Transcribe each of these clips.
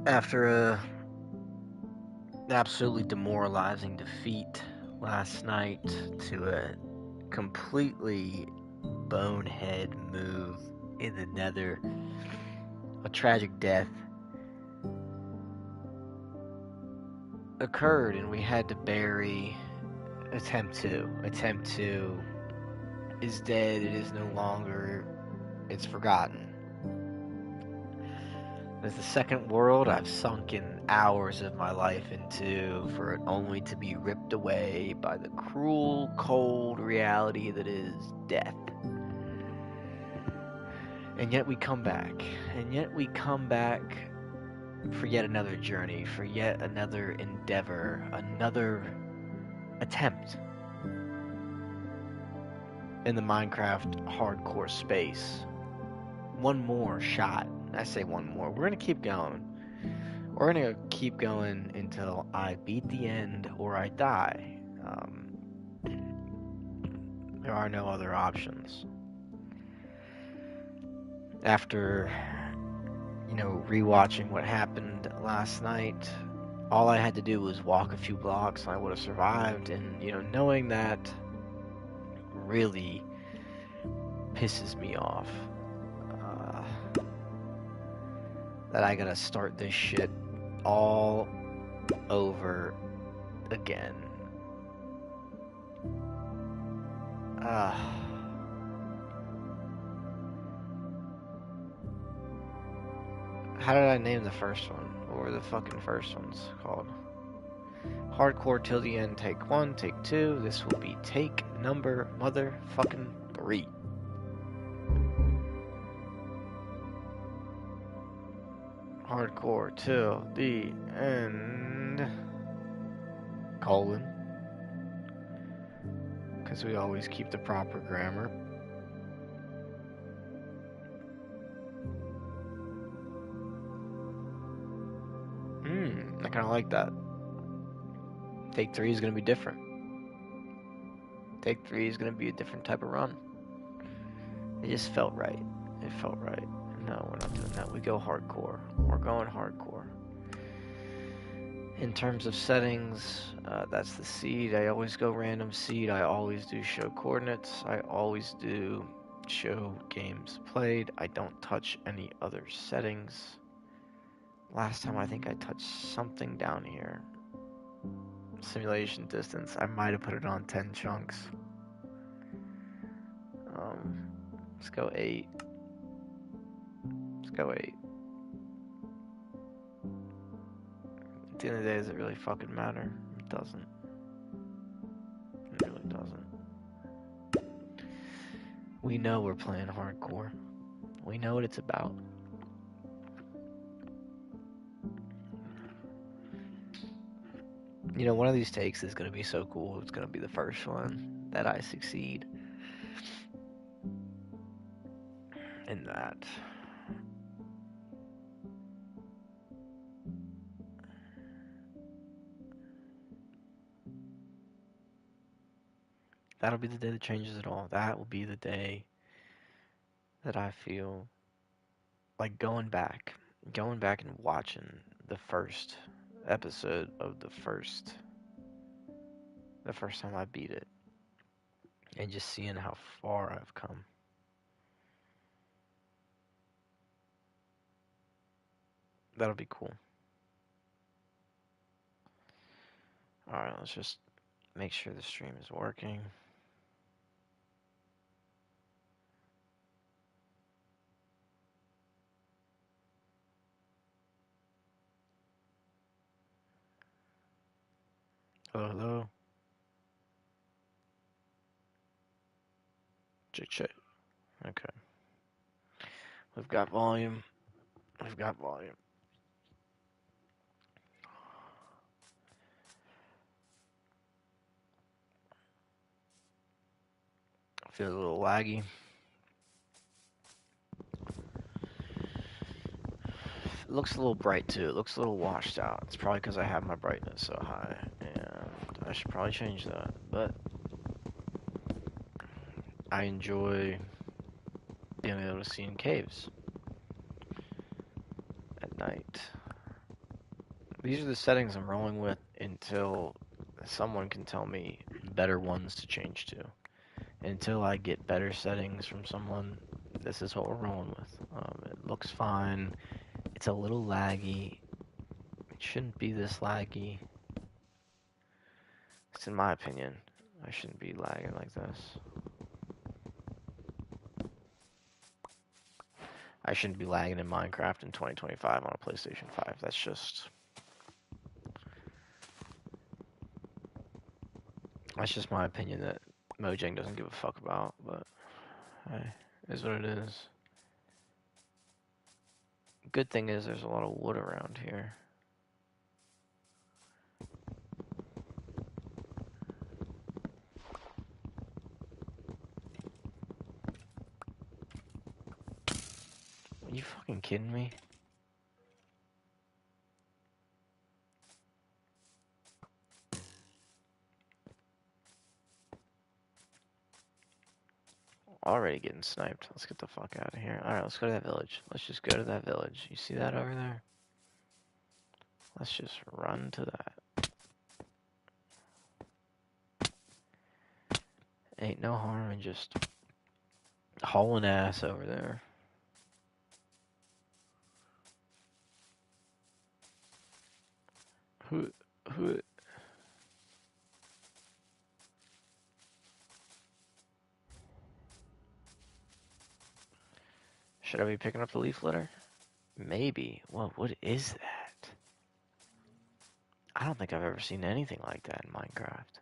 After a absolutely demoralizing defeat last night to a completely bonehead move in the Nether, a tragic death occurred, and we had to bury attempt to is dead. It is no longer. It's forgotten. As the second world I've sunk in hours of my life into, for it only to be ripped away by the cruel, cold reality that is death. And yet we come back. And yet we come back for yet another journey, for yet another endeavor, another attempt in the Minecraft hardcore space. One more shot. I say one more. We're going to keep going. We're going to keep going until I beat the end or I die. There are no other options. After, rewatching what happened last night, all I had to do was walk a few blocks and I would have survived. And, knowing that really pisses me off. That I gotta start this shit all over again. How did I name the first one? What were the fucking first ones called? Hardcore till the end, take 1, take 2. This will be take number motherfucking 3. Hardcore till the end. Colon. Because we always keep the proper grammar. I kind of like that. Take 3 is going to be different. Take 3 is going to be a different type of run. It just felt right. It felt right. No, we're not doing that. We go hardcore. We're going hardcore. In terms of settings, that's the seed. I always go random seed. I always do show coordinates. I always do show games played. I don't touch any other settings. Last time I think I touched something down here. Simulation distance. I might have put it on 10 chunks. Let's go 8. Let's go 8. At the end of the day, does it really fucking matter? It doesn't. It really doesn't. We know we're playing hardcore. We know what it's about. One of these takes is going to be so cool. It's going to be the first one that I succeed in that. That'll be the day that changes it all. That will be the day that I feel like going back and watching the first episode of the first time I beat it, and just seeing how far I've come. That'll be cool. Alright, let's just make sure the stream is working. Hello, hello. Check. Okay. We've got volume. I feel a little laggy. It looks a little bright too. It looks a little washed out. It's probably because I have my brightness so high, and I should probably change that. But I enjoy being able to see in caves at night. These are the settings I'm rolling with until someone can tell me better ones to change to. Until I get better settings from someone, this is what we're rolling with. It looks fine. It's a little laggy. It shouldn't be this laggy. It's in my opinion. I shouldn't be lagging like this. I shouldn't be lagging in Minecraft in 2025 on a PlayStation 5. That's just my opinion that Mojang doesn't give a fuck about, but hey, it is what it is. Good thing is there's a lot of wood around here. Are you fucking kidding me? Already getting sniped. Let's get the fuck out of here. Alright, let's go to that village. Let's just go to that village. You see that over there? Let's just run to that. Ain't no harm in just hauling ass over there. Who should I be picking up the leaf litter? Maybe. Well, what is that? I don't think I've ever seen anything like that in Minecraft.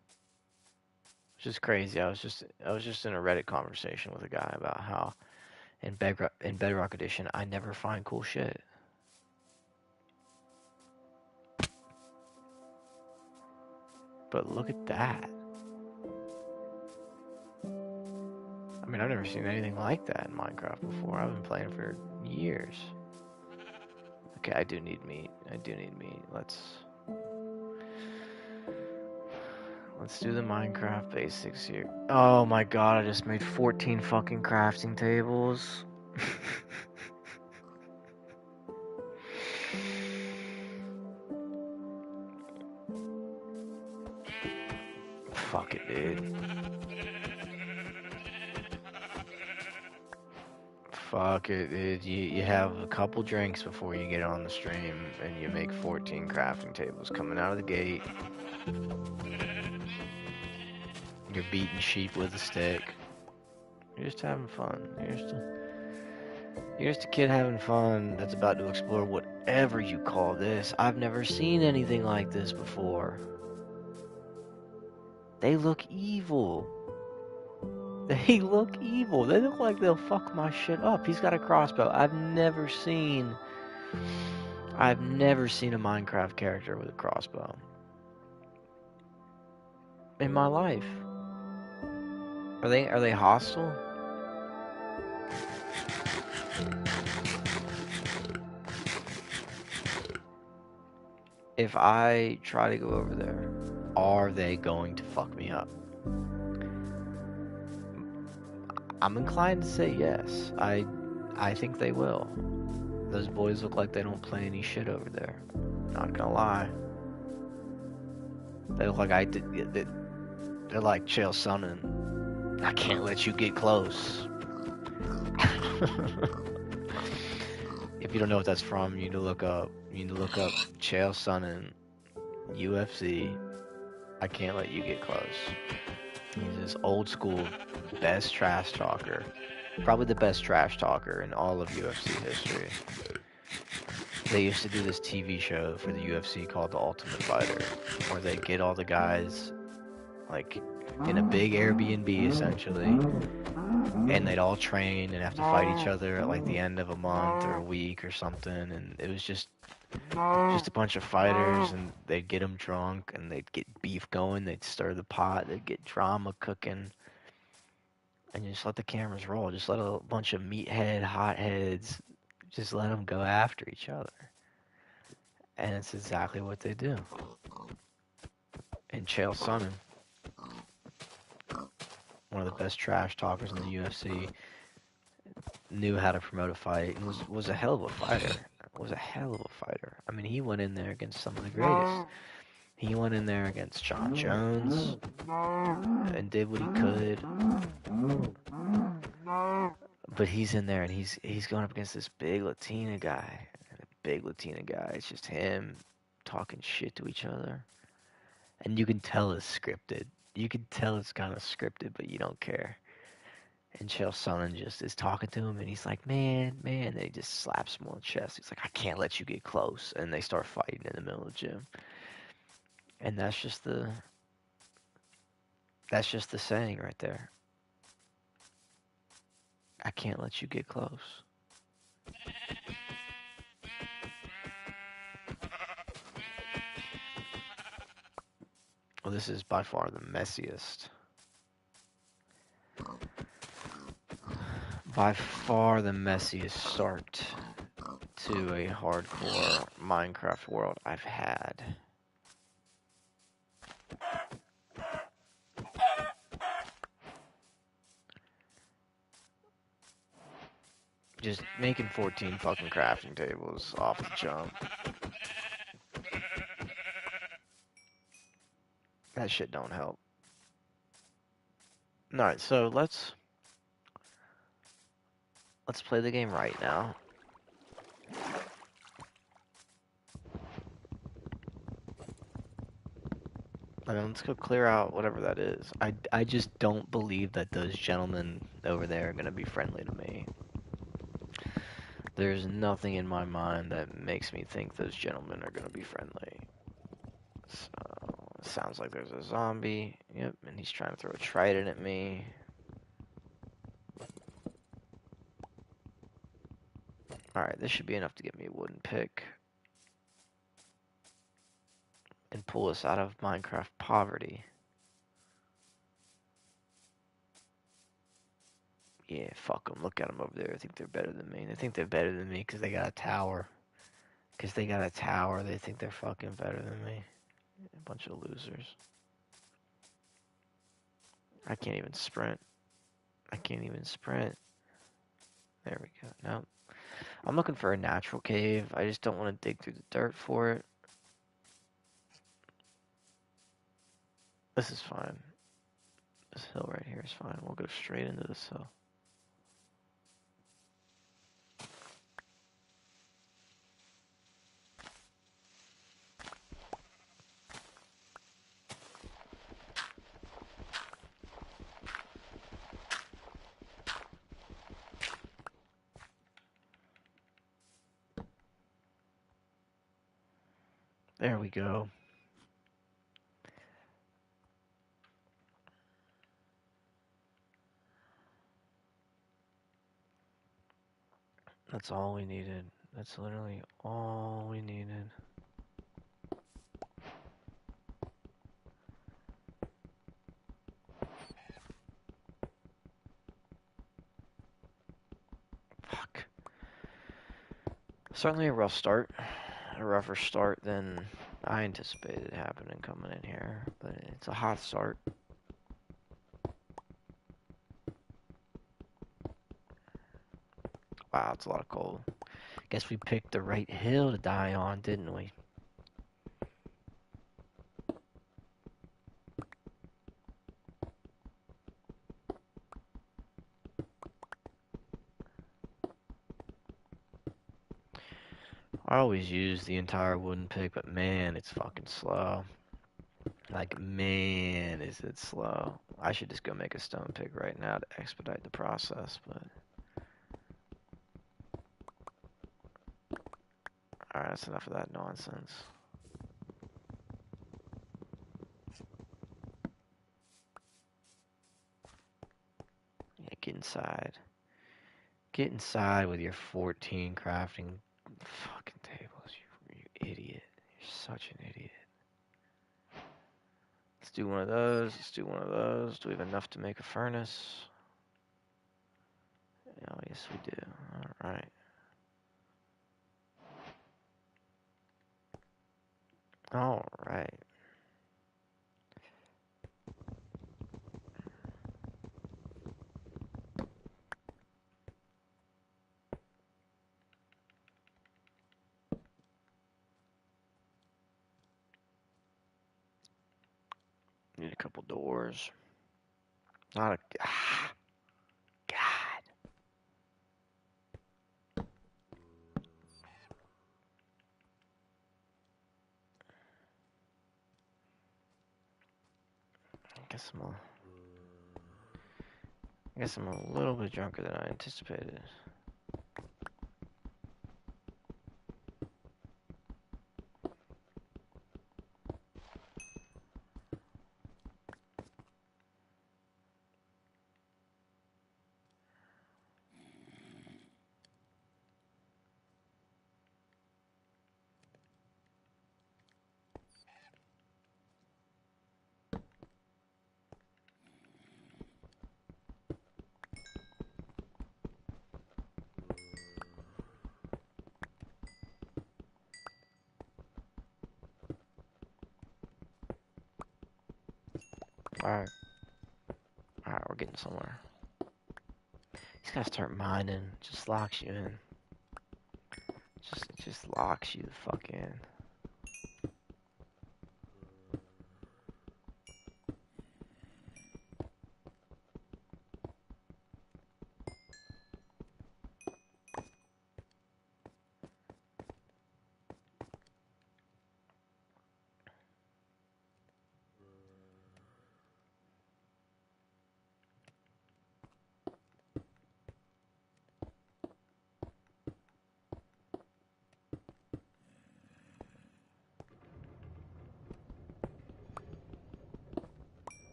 It's just crazy. I was just in a Reddit conversation with a guy about how in Bedrock Edition I never find cool shit. But look at that. I mean, I've never seen anything like that in Minecraft before. I've been playing for years. Okay, I do need meat. Let's do the Minecraft basics here. Oh my god, I just made 14 fucking crafting tables. Fuck it, dude. Fuck it, dude. You have a couple drinks before you get on the stream, and you make 14 crafting tables coming out of the gate. You're beating sheep with a stick. You're just having fun. You're just a kid having fun that's about to explore whatever you call this. I've never seen anything like this before. They look evil. They look evil. They look like they'll fuck my shit up. He's got a crossbow. I've never seen a Minecraft character with a crossbow in my life. Are they hostile? If I try to go over there, are they going to fuck me up? I'm inclined to say yes. I think they will. Those boys look like they don't play any shit over there. Not gonna lie. They look like they're like Chael Sonnen. I can't let you get close. If you don't know what that's from, you need to look up. Chael Sonnen, UFC. I can't let you get close. He's this old school, best trash talker. Probably the best trash talker in all of UFC history. They used to do this TV show for the UFC called The Ultimate Fighter, where they get all the guys, like, in a big Airbnb, essentially, and they'd all train and have to fight each other at, like, the end of a month or a week or something, and it was just a bunch of fighters, and they'd get them drunk, and they'd get beef going, they'd stir the pot, they'd get drama cooking, and you just let the cameras roll, just let a bunch of meathead hotheads, just let them go after each other. And it's exactly what they do. And Chael Sonnen, one of the best trash talkers in the UFC, knew how to promote a fight and was a hell of a fighter. was a hell of a fighter. I mean, he went in there against some of the greatest. He went in there against John Jones and did what he could. But he's in there and he's going up against this big Latina guy. And a big Latina guy. It's just him talking shit to each other. And you can tell it's scripted. You can tell it's kind of scripted, but you don't care. And Chael Sonnen just is talking to him, and he's like, man. And he just slaps him on the chest. He's like, I can't let you get close. And they start fighting in the middle of the gym. And that's just the saying right there. I can't let you get close. Well, this is by far the messiest. By far the messiest start to a hardcore Minecraft world I've had. Just making 14 fucking crafting tables off the jump. That shit don't help. Alright, so let's play the game right now. I mean, let's go clear out whatever that is. I just don't believe that those gentlemen over there are going to be friendly to me. There's nothing in my mind that makes me think those gentlemen are going to be friendly. So, it sounds like there's a zombie. Yep, and he's trying to throw a trident at me. Alright, this should be enough to get me a wooden pick. And pull us out of Minecraft poverty. Yeah, fuck them. Look at them over there. I think they're better than me. They think they're better than me because they got a tower. Because they got a tower, they think they're fucking better than me. A bunch of losers. I can't even sprint. I can't even sprint. There we go. No. I'm looking for a natural cave. I just don't want to dig through the dirt for it. This is fine. This hill right here is fine. We'll go straight into this hill. There we go. That's all we needed. That's literally all we needed. Fuck. Certainly a rough start. A rougher start than I anticipated happening coming in here. But it's a hot start. Wow, it's a lot of coal. Guess we picked the right hill to die on, didn't we? I always use the entire wooden pick, but man, it's fucking slow. Like, man, is it slow. I should just go make a stone pick right now to expedite the process, but... Alright, that's enough of that nonsense. Yeah, get inside. Get inside with your 14 crafting fucking tables, you idiot. You're such an idiot. Let's do one of those. Let's do one of those. Do we have enough to make a furnace? Oh, yes, we do. Alright. Alright. need a couple doors. Not a... Ah, God. I guess I'm a little bit drunker than I anticipated. Alright. Alright, we're getting somewhere. He's gotta start mining. Just locks you in. Just locks you the fuck in.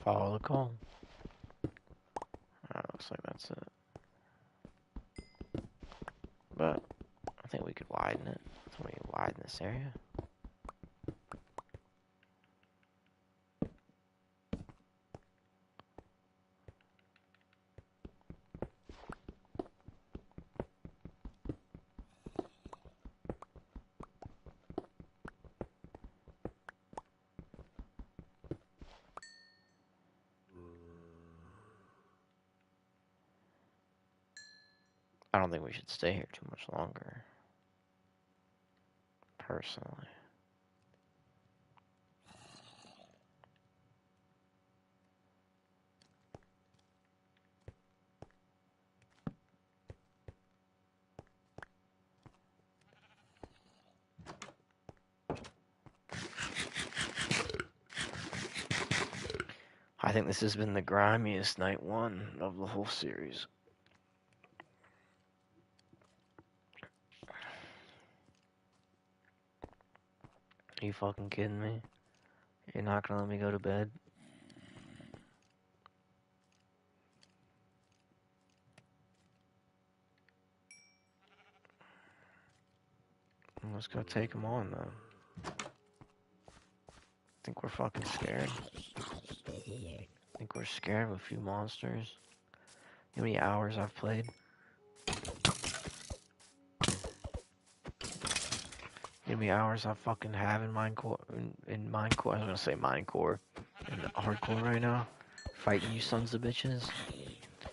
Follow the call. Alright, looks like that's it. But I think we could widen it. I think we can widen this area. I don't think we should stay here too much longer. Personally. I think this has been the grimiest night one of the whole series. Are you fucking kidding me? You're not gonna let me go to bed? Let's go take them on, though. Think we're fucking scared? Think we're scared of a few monsters? You know how many hours I've played? You know how many hours I fucking have in Minecore? In Minecore? I was gonna say Minecore. In Hardcore right now? Fighting you sons of bitches?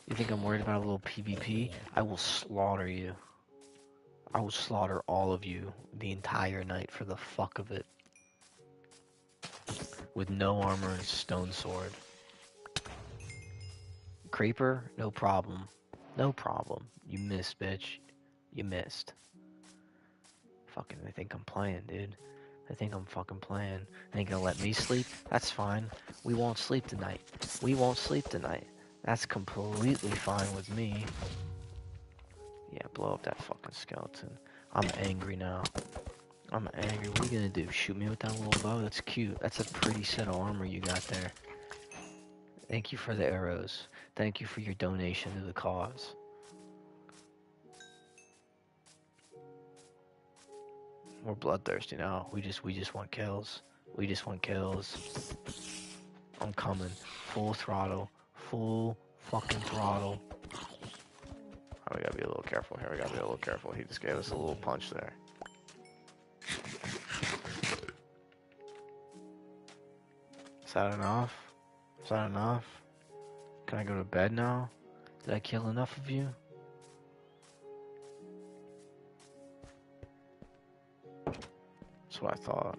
You think I'm worried about a little PvP? I will slaughter you. I will slaughter all of you the entire night for the fuck of it. With no armor and stone sword. Creeper, no problem. No problem. You missed, bitch. You missed. Fucking, they think I'm playing, dude. They think I'm fucking playing. They ain't gonna let me sleep? That's fine. We won't sleep tonight. We won't sleep tonight. That's completely fine with me. Yeah, blow up that fucking skeleton. I'm angry now. I'm angry. What are you gonna do? Shoot me with that little bow? That's cute. That's a pretty set of armor you got there. Thank you for the arrows. Thank you for your donation to the cause. We're bloodthirsty now. We just want kills. We just want kills. I'm coming. Full throttle. Full fucking throttle. Oh, we gotta be a little careful here. We gotta be a little careful. He just gave us a little punch there. Is that enough? Is that enough? Can I go to bed now? Did I kill enough of you? That's what I thought.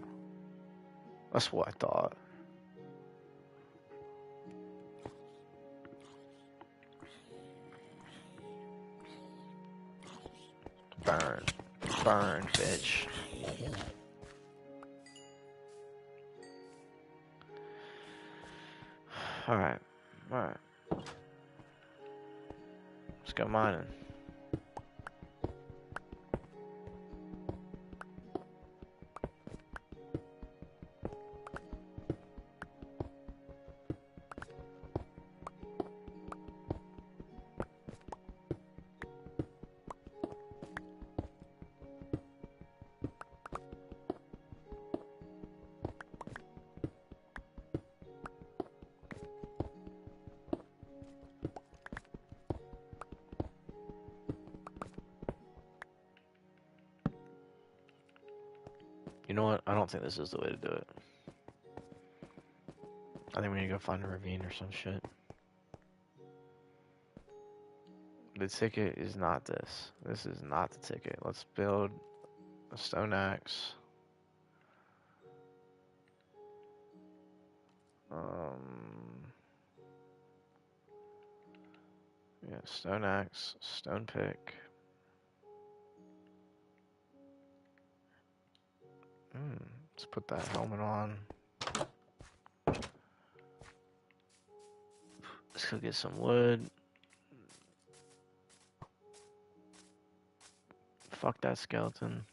That's what I thought. Burn. Burn, bitch. Alright. Alright. Let's go mining. You know what? I don't think this is the way to do it. I think we need to go find a ravine or some shit. The ticket is not this. This is not the ticket. Let's build a stone axe. Yeah, stone axe, stone pick. Let's put that helmet on. Let's go get some wood. Fuck that skeleton.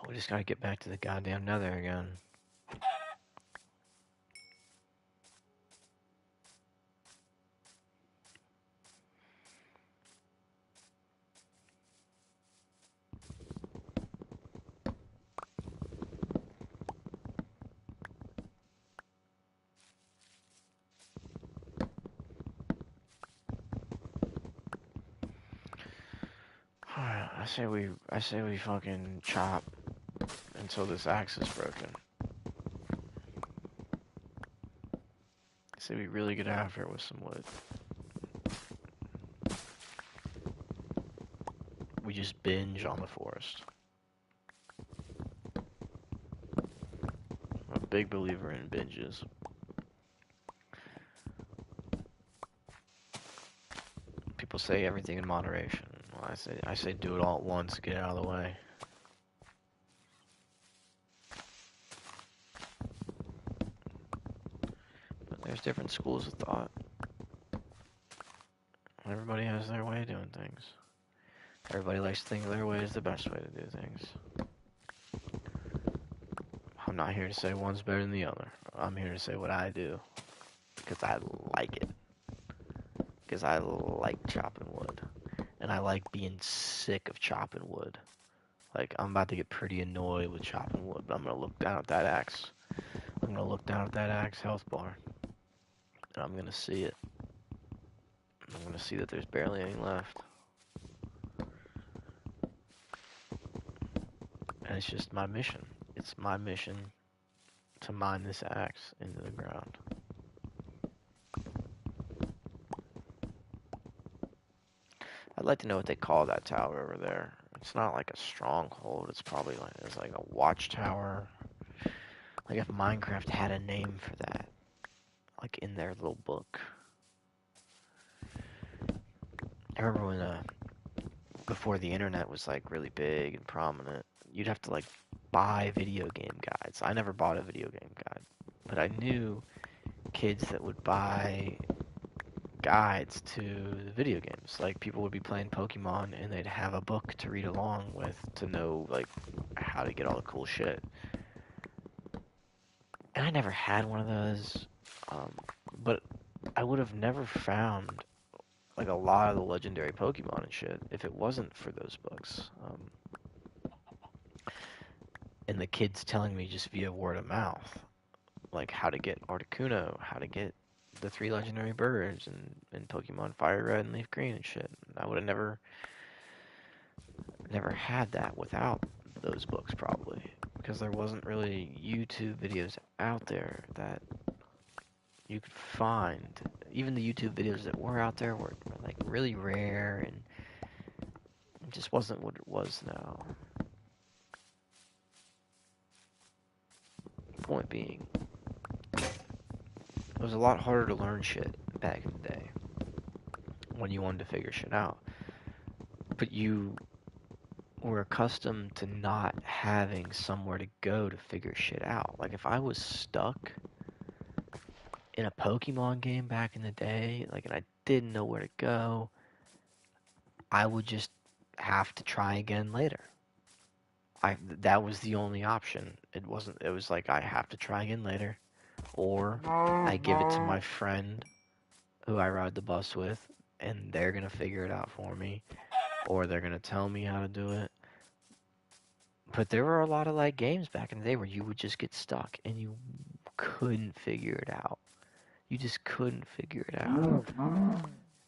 We just gotta get back to the goddamn nether again. Alright, I say we fucking chop until this axe is broken. I say we really get after it with some wood. We just binge on the forest. I'm a big believer in binges. People say everything in moderation. Well, I say do it all at once, get it out of the way. But there's different schools of thought. Everybody has their way of doing things. Everybody likes to think their way is the best way to do things. I'm not here to say one's better than the other. I'm here to say what I do. Because I like it. Because I like chopping wood. And I like being sick of chopping wood. Like, I'm about to get pretty annoyed with chopping wood, but I'm going to look down at that axe. I'm going to look down at that axe health bar. And I'm going to see it. I'm going to see that there's barely any left. And it's just my mission. It's my mission to mine this axe into the ground. I'd like to know what they call that tower over there. It's not like a stronghold. It's probably like it's like a watchtower. Like if Minecraft had a name for that, like in their little book. I remember when before the internet was like really big and prominent, you'd have to like buy video game guides. I never bought a video game guide, but I knew kids that would buy guides to the video games. Like people would be playing Pokemon and they'd have a book to read along with to know like how to get all the cool shit. And I never had one of those, but I would have never found like a lot of the legendary Pokemon and shit if it wasn't for those books. And the kids telling me just via word of mouth, like how to get Articuno, how to get the 3 legendary birds and Pokemon Fire Red and Leaf Green and shit. I would have never had that without those books probably, because there wasn't really YouTube videos out there that you could find. Even the YouTube videos that were out there were like really rare, and it just wasn't what it was now. Point being, it was a lot harder to learn shit back in the day when you wanted to figure shit out. But you were accustomed to not having somewhere to go to figure shit out. Like if I was stuck in a Pokemon game back in the day, like, and I didn't know where to go, I would just have to try again later. That was the only option. It was like I have to try again later, or I give it to my friend who I ride the bus with, and they're gonna figure it out for me, or they're gonna tell me how to do it. But there were a lot of like games back in the day where you would just get stuck and you couldn't figure it out. You just couldn't figure it out.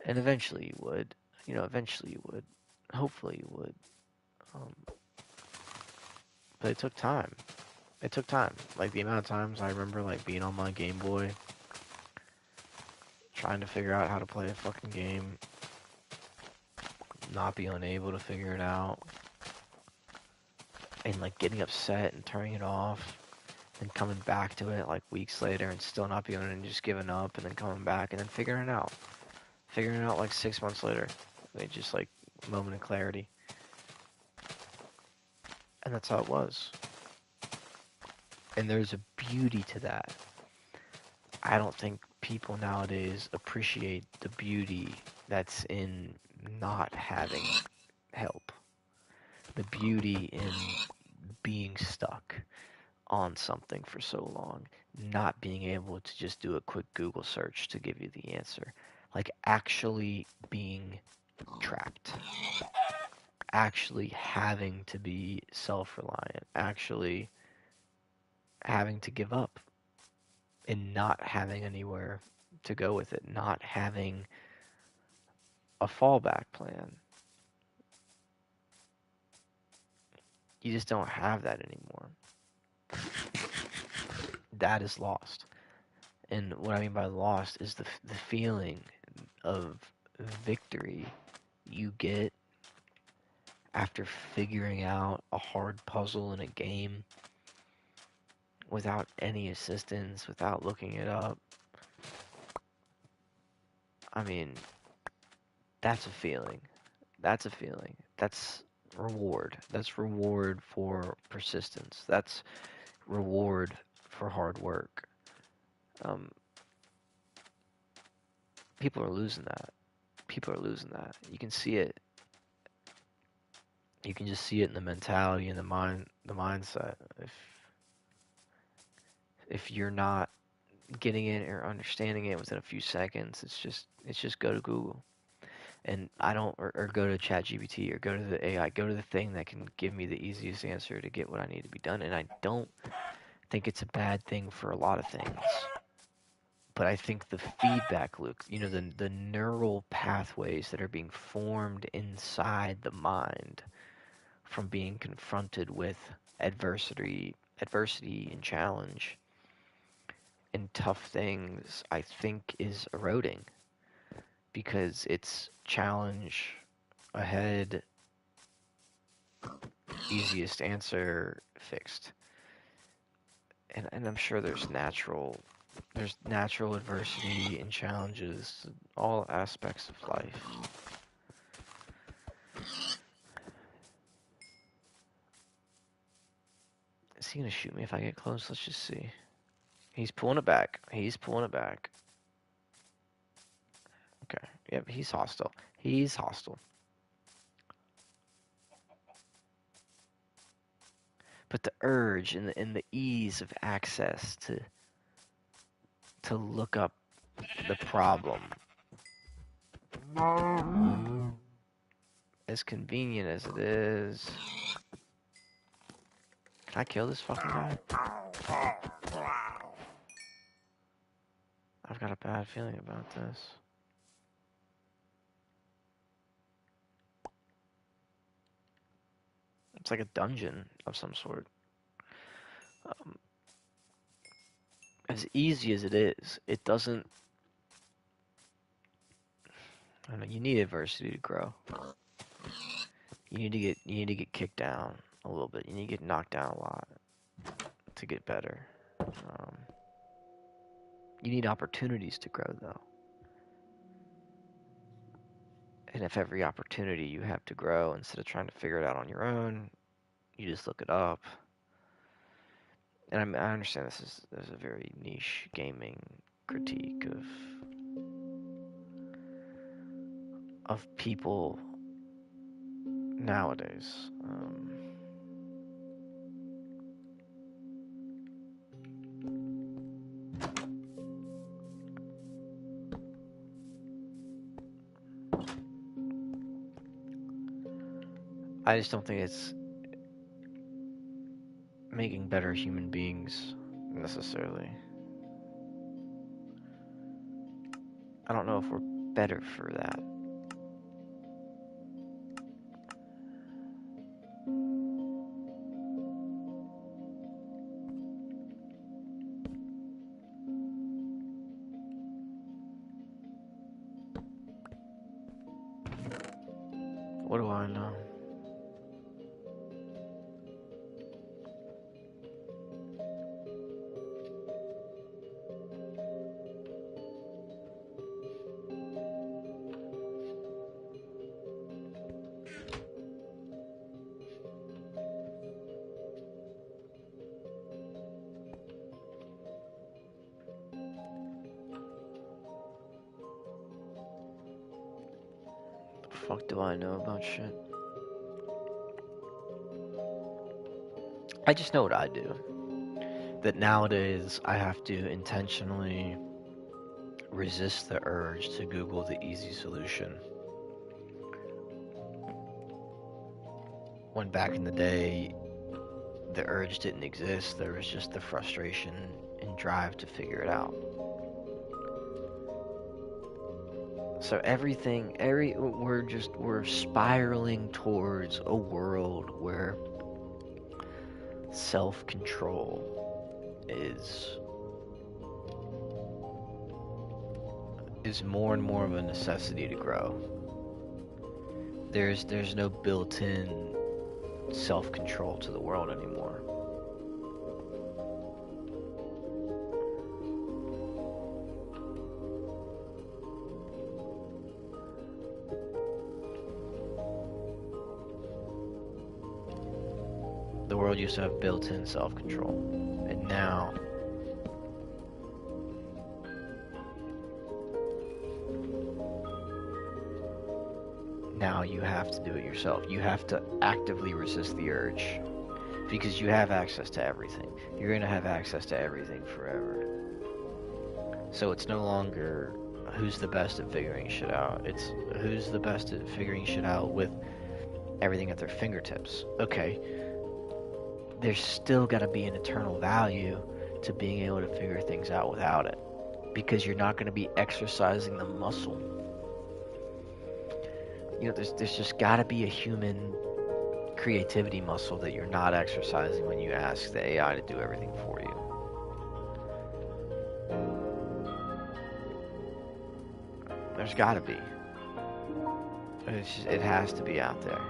And eventually you would. You know, eventually you would. Hopefully you would. Um, but it took time. It took time. Like the amount of times I remember like being on my Game Boy, trying to figure out how to play a fucking game, not being unable to figure it out, and like getting upset and turning it off, and coming back to it like weeks later and still not being and just giving up, and then coming back and then figuring it out. Figuring it out like 6 months later. They just like moment of clarity. And that's how it was. And there's a beauty to that. I don't think people nowadays appreciate the beauty that's in not having help. The beauty in being stuck on something for so long, not being able to just do a quick Google search to give you the answer. Like actually being trapped. Actually having to be self-reliant. Actually having to give up and not having anywhere to go with it, not having a fallback plan. You just don't have that anymore. That is lost. And what I mean by lost is the feeling of victory you get after figuring out a hard puzzle in a game without any assistance, without looking it up. I mean, that's a feeling. That's a feeling. That's reward. That's reward for persistence. That's reward for hard work. Um, People are losing that. People are losing that. You can see it. You can just see it in the mentality and the mindset. If you're not getting it or understanding it within a few seconds, it's just go to Google. And I don't, or go to ChatGPT or go to the AI, go to the thing that can give me the easiest answer to get what I need to be done. And I don't think it's a bad thing for a lot of things. But I think the feedback loop, you know, the neural pathways that are being formed inside the mind from being confronted with adversity and challenge and tough things, I think is eroding because it's challenge ahead, easiest answer fixed. And I'm sure there's natural adversity and challenges in all aspects of life. Is he gonna shoot me if I get close? Let's just see. He's pulling it back. He's pulling it back. Okay. Yep, he's hostile. He's hostile. But the urge and the ease of access to look up the problem, as convenient as it is. Can I kill this fucking guy? I've got a bad feeling about this. It's like a dungeon of some sort. Um, as easy as it is, it doesn't. I don't know, you need adversity to grow. You need to get kicked down a little bit. You need to get knocked down a lot to get better. Um, you need opportunities to grow, though. And if every opportunity you have to grow, instead of trying to figure it out on your own, you just look it up. And I understand this is a very niche gaming critique of people nowadays. I just don't think it's making better human beings necessarily. I don't know if we're better for that. What do I know? The fuck do I know about shit? I just know what I do. That nowadays I have to intentionally resist the urge to Google the easy solution. When back in the day, the urge didn't exist, there was just the frustration and drive to figure it out. So we're spiraling towards a world where self-control is more and more of a necessity to grow. There's no built-in self-control to the world anymore. The world used to have built-in self-control, and now you have to do it yourself. You have to actively resist the urge because you have access to everything. You're going to have access to everything forever. So it's no longer who's the best at figuring shit out. It's who's the best at figuring shit out with everything at their fingertips. Okay, there's still got to be an eternal value to being able to figure things out without it, because you're not going to be exercising the muscle. You know, there's just got to be a human creativity muscle that you're not exercising when you ask the AI to do everything for you. There's got to be. It has to be out there.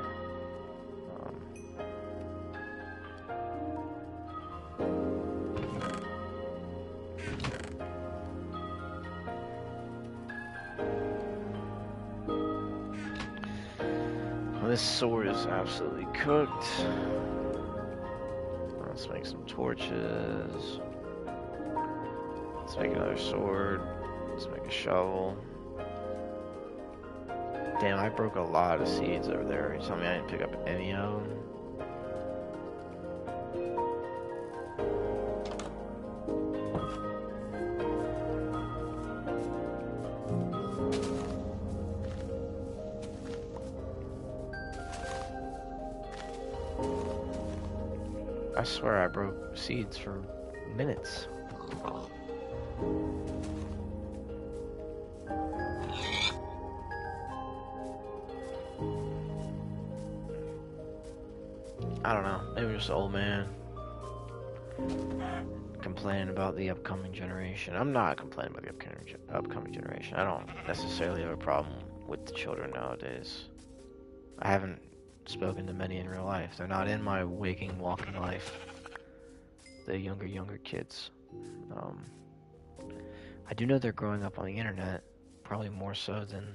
This sword is absolutely cooked. Let's make some torches. Let's make another sword. Let's make a shovel. Damn, I broke a lot of seeds over there. You tell me I didn't pick up any of them? I swear I broke seeds for minutes. I don't know. Maybe just an old man. complaining about the upcoming generation. I'm not complaining about the upcoming generation. I don't necessarily have a problem with the children nowadays. I haven't spoken to many in real life. They're not in my waking, walking life. The younger kids. Um, I do know they're growing up on the internet, probably more so than.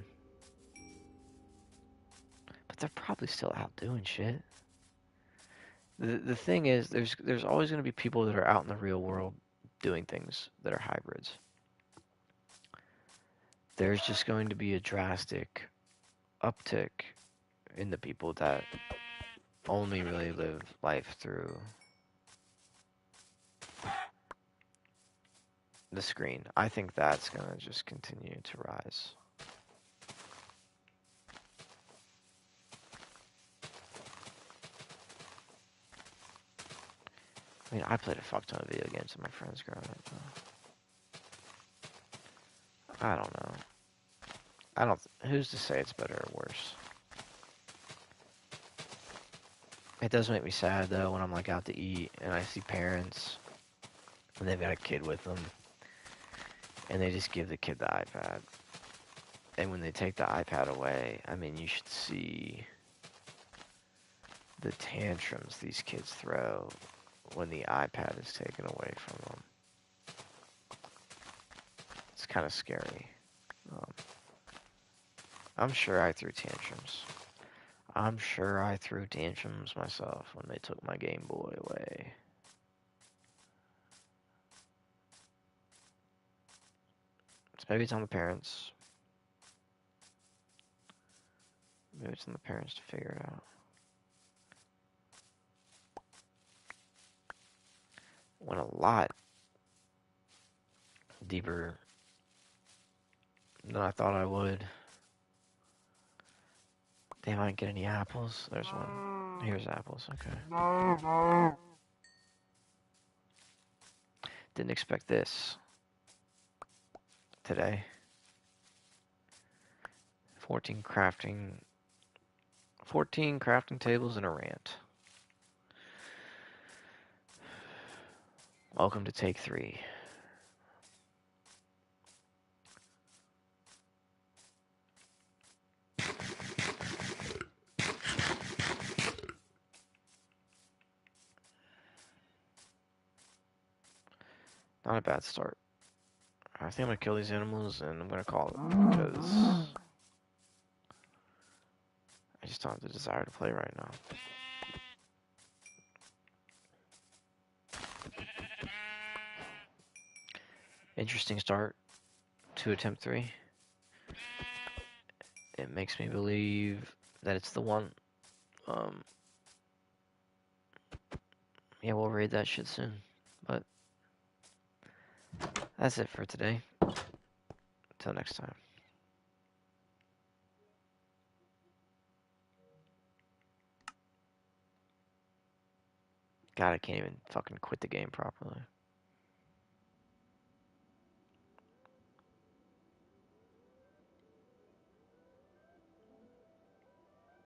But they're probably still out doing shit. The thing is, there's always going to be people that are out in the real world doing things that are hybrids. There's just going to be a drastic uptick in the people that only really live life through the screen. I think that's going to just continue to rise. I mean, I played a fuck ton of video games with my friends growing up. I don't know. Who's to say it's better or worse? It does make me sad though when I'm like out to eat and I see parents and they've got a kid with them and they just give the kid the iPad. And when they take the iPad away, I mean, you should see the tantrums these kids throw when the iPad is taken away from them. It's kind of scary. I'm sure I threw tantrums. I'm sure I threw tantrums myself when they took my Game Boy away. So maybe it's on the parents. Maybe it's on the parents to figure it out. Went a lot deeper than I thought I would. Damn, I didn't get any apples. There's one. Here's apples, okay. Didn't expect this today. 14 crafting tables and a rant. Welcome to take 3. Not a bad start. I think I'm gonna kill these animals and I'm gonna call it because I just don't have the desire to play right now. Interesting start to attempt 3. It makes me believe that it's the one. Yeah, we'll raid that shit soon. But that's it for today. Until next time. God, I can't even fucking quit the game properly.